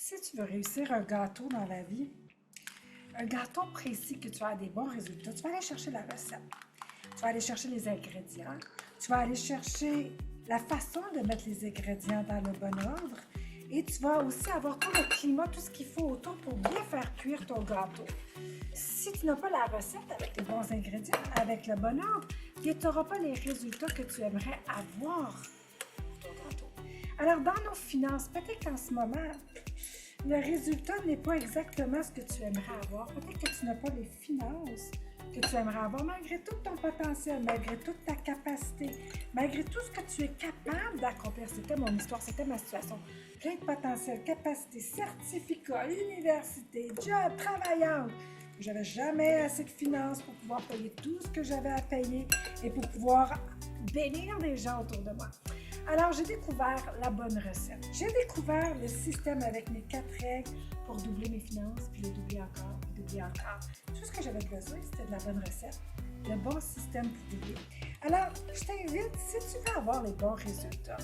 Si tu veux réussir un gâteau dans la vie, un gâteau précis que tu as des bons résultats, tu vas aller chercher la recette, tu vas aller chercher les ingrédients, tu vas aller chercher la façon de mettre les ingrédients dans le bon ordre et tu vas aussi avoir tout le climat, tout ce qu'il faut autour pour bien faire cuire ton gâteau. Si tu n'as pas la recette avec les bons ingrédients, avec le bon ordre, tu n'auras pas les résultats que tu aimerais avoir pour ton gâteau. Alors, dans nos finances, peut-être qu'en ce moment, le résultat n'est pas exactement ce que tu aimerais avoir. Peut-être que tu n'as pas les finances que tu aimerais avoir, malgré tout ton potentiel, malgré toute ta capacité, malgré tout ce que tu es capable d'accomplir. C'était mon histoire, c'était ma situation. Plein de potentiel, capacité, certificat, université, job, travaillante. Je n'avais jamais assez de finances pour pouvoir payer tout ce que j'avais à payer et pour pouvoir bénir les gens autour de moi. Alors, j'ai découvert la bonne recette. J'ai découvert le système avec mes 4 règles pour doubler mes finances, puis les doubler encore, puis doubler encore. Tout ce que j'avais besoin, c'était de la bonne recette, le bon système pour doubler. Alors, je t'invite, si tu veux avoir les bons résultats,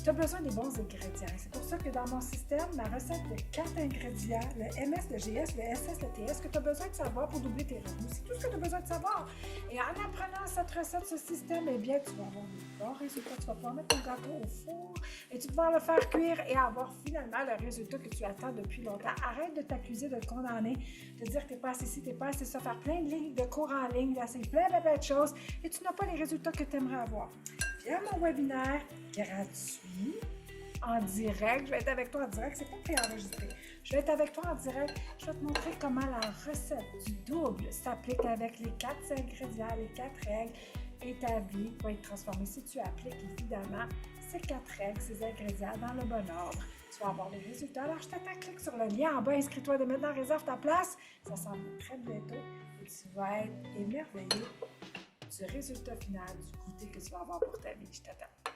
tu as besoin des bons ingrédients. C'est pour ça que dans mon système, ma recette de 4 ingrédients, le MS, le GS, le SS, le TS, que tu as besoin de savoir pour doubler tes revenus. C'est tout ce que tu as besoin de savoir. Et en apprenant cette recette, ce système, eh bien, tu vas avoir des bons résultats. Tu vas pouvoir mettre ton gâteau au four et tu vas pouvoir le faire cuire et avoir finalement le résultat que tu attends depuis longtemps. Arrête de t'accuser, de te condamner, de dire que tu n'es pas assez ci, tu n'es pas assez ça, faire plein de lignes de cours en ligne, d'essayer plein de choses et tu n'as pas les résultats que tu aimerais avoir. Viens à mon webinaire gratuit, en direct. Je vais être avec toi en direct, c'est pas préenregistré. Je vais être avec toi en direct. Je vais te montrer comment la recette du double s'applique avec les 4 ingrédients, les 4 règles et ta vie va être transformée si tu appliques évidemment ces 4 règles, ces ingrédients dans le bon ordre. Tu vas avoir les résultats. Alors, je t'attends, clique sur le lien en bas, inscris-toi dès maintenant, réserve ta place. Ça s'en va très bientôt et tu vas être émerveillé du résultat final, du goûter que tu vas avoir pour ta vie. Je t'attends.